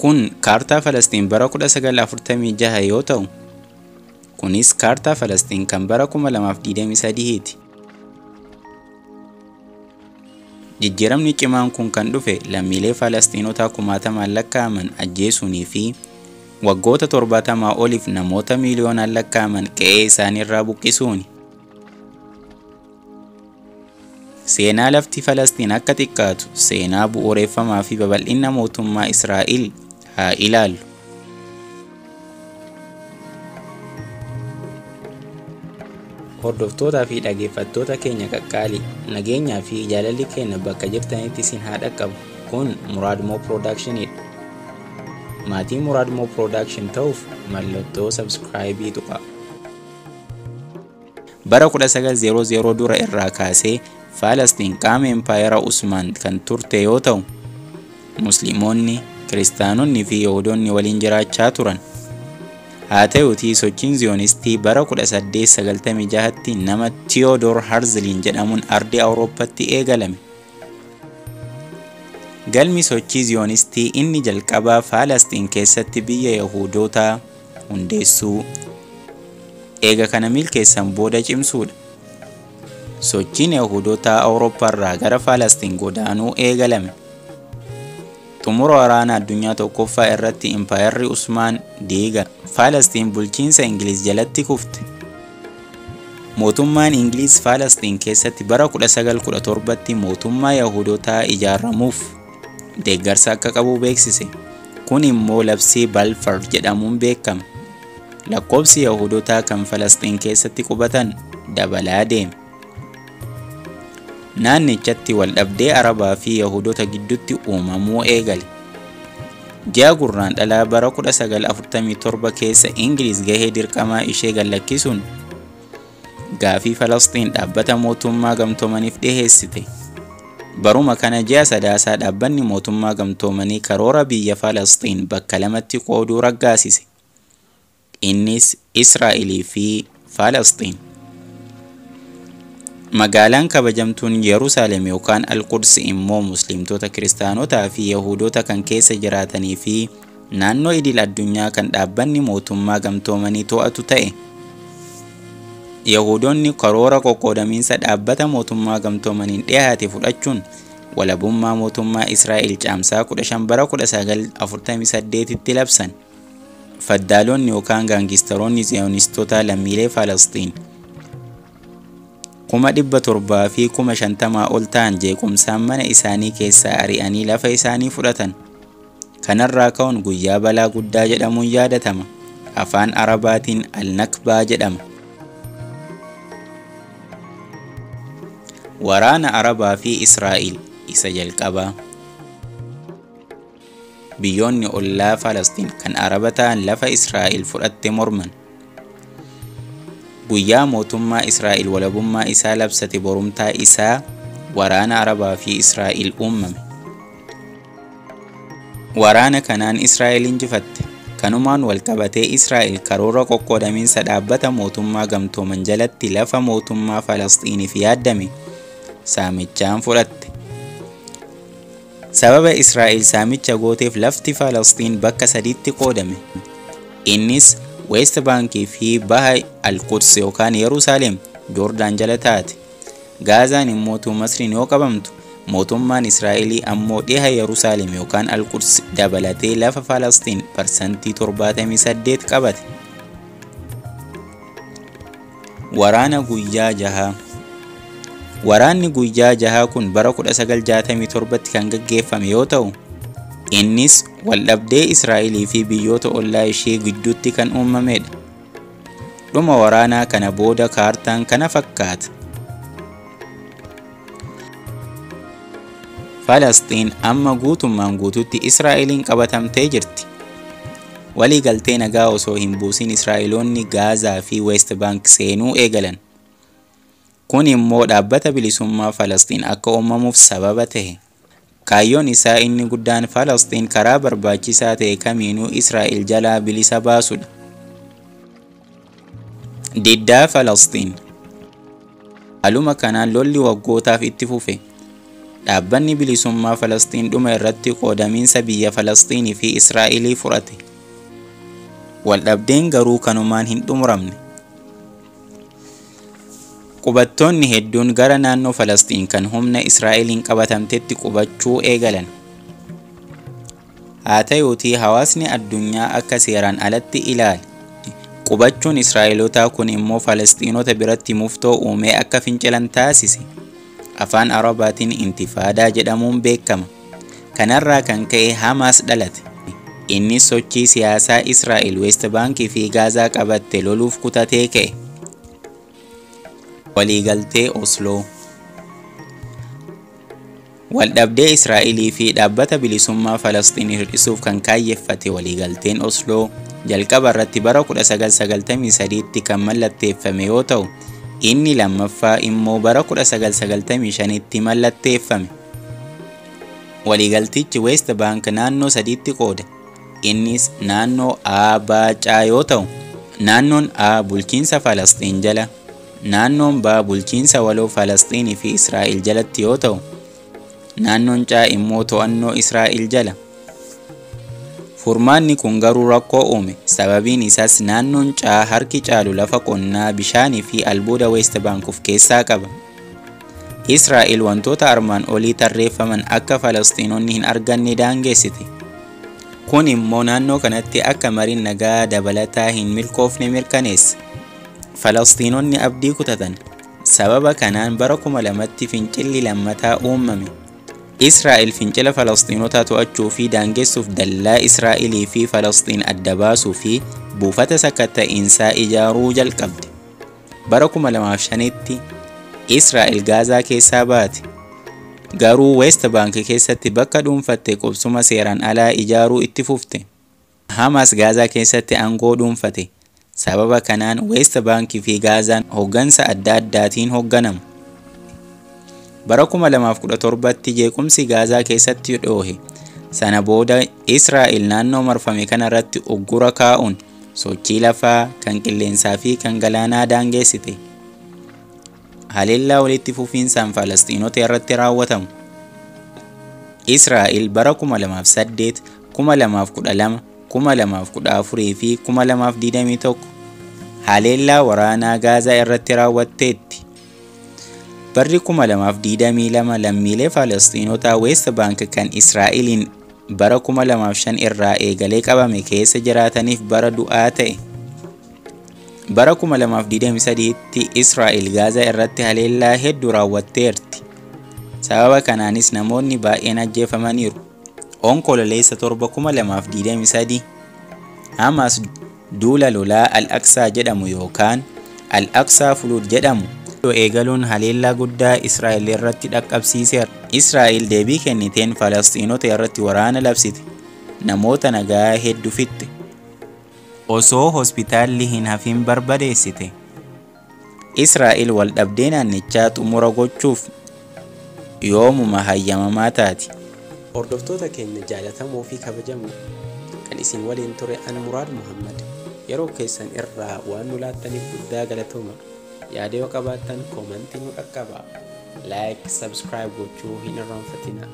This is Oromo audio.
Kun kaartaa Falastiin bara 1946 yoo ta'u, kunis kaartaa Falastiin kan bara 2023ti. Jijjiiramni cimaan kun kan dhufe lammiilee Falastiinotaa kumaatamaan lakkaa'aman ajjeesuunii fi waggoota 70 oliif namoota miiliyoonaan lakkaa'aman qe'ee isaaniirraa buqqisuuni. Seenaa lafti Falastiin akka xiqqaatu seenaa bu'uureffamaa fi babal'ina mootummaa Israa'el haa ilaallu. Hordoftootaa fi dhaggeeffattoota keenya qaqqaalii, nageenyaa fi jaalalli keenya bakka jirtanitti isin haa dhaqqabu. Kun Muraad Moo Productionidha. Maatii Muraad Moo Production ta'uuf mallattoo subscribe tuqaa. Bara 1900 dura irraa kaasee Falastiin qaama Empaayeraa Usmaan kan turte yoo ta'u, Musliimoonni, Kiristaanonni fi Yihuudoonni waliin jiraachaa turan. Haa ta'uutii sochiin Ziyoonistii bara 1896tti nama Theodor Herzl jedhamuun ardii Awurooppaatti eegalame. Galmi sochii Ziyoonistii inni jalqabaa Falastiin keessatti biyya Yihuudootaa hundeessuu, eega kana milkeessan booda cimsuudha. Sochiin Yihuudootaa Awurooppaarraa gara Falastiin godaanuu eegalame. Xumura waraana addunyaa tokkoffaa irratti Impaayerri Usmaan diiga Falastiin bulchiinsa Ingiliz jalatti kufte. Mootummaan Ingiliz Falastiin keessatti bara 1917tti mootummaa Yihuudootaa ijaaramuuf deeggarsa akka qabu beeksise. Kun immoo labsii Balfour jedhamuun beekama. Lakkoofsi Yihudootaa kan Falastiin keessatti qubatan dabalaa deeme. Naannichatti waldhabdee Arabaa fi Yihudoota gidduutti uumamuu eegale. Ji'a Gurraandhalaa bara 1947 keessa Ingiliz gahee dirqamaa ishee gallakkisuun gaafii Falastiin dhaabbata mootummaa gamtoomaniif dhiheessite. Baruma kana ji'a Sadaasaa dhaabbanni mootummaa gamtoomanii karoora biyya Falastiin bakka lamatti qooduu raggaasise. Innis Israa'elii fi Falastiin. Magaalaan kabajamtuun Yerusaalem yookaan Al-Quds immoo Musliimtota, Kiristaanotaa fi Yihuudoota kan keessa jiraatanii fi naannoo idil addunyaa kan dhaabbanni mootummaa gamtoomanii to'atu ta'e. Yihuudoonni karoora qoqqoodamiinsa dhaabbata mootummaa gamtoomaniin dhiyaate fudhachuun walabummaa mootummaa Israa'el caamsaa 15 bara 1948tti labsan. Faddaalonni yookaan gaangistaroonni Ziyoonistoota lammiilee Falastiin 700,000 fi 50,000 ol ta'an jeequmsaan mana isaanii keessaa ari'anii lafa isaanii fudhatan. Kanarraa ka'uun guyyaa balaa guddaa jedhamuun yaadatama. Afaan Arabaatiin Al-Nakbaa jedhama. Waraana Arabaa fi Israa'el isa jalqabaa. Biyyoonni ollaa Falastiin kan Araba ta'an lafa Israa'el fudhatte morman. Guyyaa mootummaa Israa'el walabummaa isaa labsate borumtaa isaa waraana Arabaa fi Israa'el uumame. Waraana kanaan Israa'el injifatte. Kanumaan walqabatee Israa'el karoora qoqqoodamiinsa dhaabbata mootummaa gamtooman jalatti lafa mootummaa Falastiiniif yaaddame saamichaan fudhatte. Sababa Israa'el saamicha gooteef lafti Falastiin bakka sadiitti qoodame. Innis West Bankii fi Baha Al-Quds yookaan Yerusaalem Joordaan jala taate. Gaazaan immoo Masriin yoo qabamtu, mootummaan Israa'elii ammoo dhiha Yerusaalem yookaan Al-Quds dabalatee lafa Falastiin parsantii 78 qabate. Waraana guyyaa jahaa. Waraanni guyyaa jahaa kun bara 1967tti kan gaggeeffame yoo ta'u, innis waldhabdee Israa'elii fi biyyoota ollaa ishee gidduutti kan uumamedha. Dhuma waraanaa kana booda kaartaan kana fakkaata. Falastiin amma guutummaan guututti Israa'eliin qabatamtee jirti. Waliigaltee nagaa osoo hin buusin Israa'eloonni Gaazaa fi West Bank seenuu eegalan. Kun immoo dhaabbata bilisummaa Falastiin akka uumamuuf sababa ta'e. Kaayyoon isaa inni guddaan Falastiin karaa barbaachisaa ta'e kamiinuu Israa'el jalaa bilisa baasudha. Diddaa Falastiin. Haaluma kanaan lolli waggootaaf itti fufe. dhaabbanni bilisummaa Falastiin dhuma irratti qoodamiinsa biyya Falastiin fi Israa'elii fudhate. Waldhabdeen garuu kanumaan hin xumuramne. Qubattoonni hedduun gara naannoo Falastiin kan humna Israa'eliin qabatamtetti qubachuu eegalan. Haa ta'uutii hawaasni addunyaa akka seeraan alatti ilaale. Qubachuun Israa'elootaa kun immoo Falastiinota biratti muftoo uumee akka fincilan taasise. Afaan Arabaatiin intifaadaa jedhamuun beekama. Kanarraa kan ka'e Hamaas dhalate. Innis sochii siyaasaa Israa'el West Baankii fi Gaazaa qabatte loluuf kutatee ka'e. Waliigaltee Osloo. Waldhabdee Israa'elii fi dhaabbata bilisummaa Falastiin hir'isuuf kan kaayyeeffate waliigalteen Osloo jalqaba irratti bara 1993tti kan mallatteeffame yoo ta'u, inni lammaffaa immoo bara 1995tti mallatteeffame. Waliigaltichi West Bank naannoo sadiitti qooda. Innis naannoo A, B, C yoo ta'u, naannoon A bulchiinsa Falastiin jala, naannoon B bulchiinsa waloo Falastiin fi Israa'el jalatti yoo ta'u, naannoon C immoo to'annoo Israa'el jala. Furmaanni kun garuu rakkoo uume. Sababiin isaas naannoon C harki caalu lafa qonnaa, bishaanii fi albuuda West Bank of keessaa qaba. Israa'el wantoota armaan olii tarreeffaman akka Falastiinonni hin arganne daangeessite. Kun immoo naannoo kanatti akka mariin nagaa dabalataa hin milkoofne mirkaneessa. Falastiinonni abdii kutatan. Sababa kanaan bara 2000tti fincilli lammataa uumame. Israa'el fincila Falastiinota to'achuu fi daangessuuf dallaa Israa'elii fi Falastiin adda baasuu fi buufata sakatta'iinsaa ijaaruu jalqabde. Bara 2005tti Israa'el Gaazaa keessaa baate. Garuu West Bank keessatti bakka dhuunfatte qubsuma seeraan alaa ijaaruu itti fufte. Hamaas Gaazaa keessatti aangoo dhuunfate. Sababa kanaan West Bank fi Gaazaan hoggansa adda addaatiin hogganamu. Bara 2017tti jeequmsi Gaazaa keessatti dhoohe. Sana booda Israa'el naannoo marfame kanarratti uggura kaa'uun sochii lafaa, kan qilleensaa fi kan galaanaa daangeessite. Haleellaa walitti fufiinsaan Falastiinota irratti raawwatamu. Israa'el bara 2008, 2012, 2014 fi 2021 haleellaa waraanaa Gaazaa irratti raawwatteetti. Barri 2022 lammiilee Falastiinota West Bank kan Israa'eliin bara 2005 irraa eegalee qabame keessa jiraataniif bara du'aa ta'e. Bara 2023tti Israa'el Gaazaa irratti haleellaa hedduu raawwatteerti. Sababa kanaanis namoonni baay'een ajjeefamaniiru. Onkololeessa 2023 Hamaas duula lolaa Al-Aqsaa jedhamu yookaan Al-Aqsaa Fuluud jedhamu eegaluun haleellaa guddaa Israa'el irratti dhaqqabsiiseera. Israa'el deebii kenniteen Falastiinota irratti waraana labsite. Namoota nagaa hedduu fixxe. Osoo hospitaalli hin hafin barbadeessite. Israa'el waldhabdee naannichaa xumura gochuuf yoomuma hayyamamaa taati. Hordoftoota keenya jaalatamoo fi kabajamoo kan isin waliin ture an Muraad Muhammad. Yeroo keessan irraa waan nu laattaniif guddaa galatooma. Yaada yoo qabaattan koomentii nu dhaqqabaa. Like, subscribe gochuu hin irraanfatina.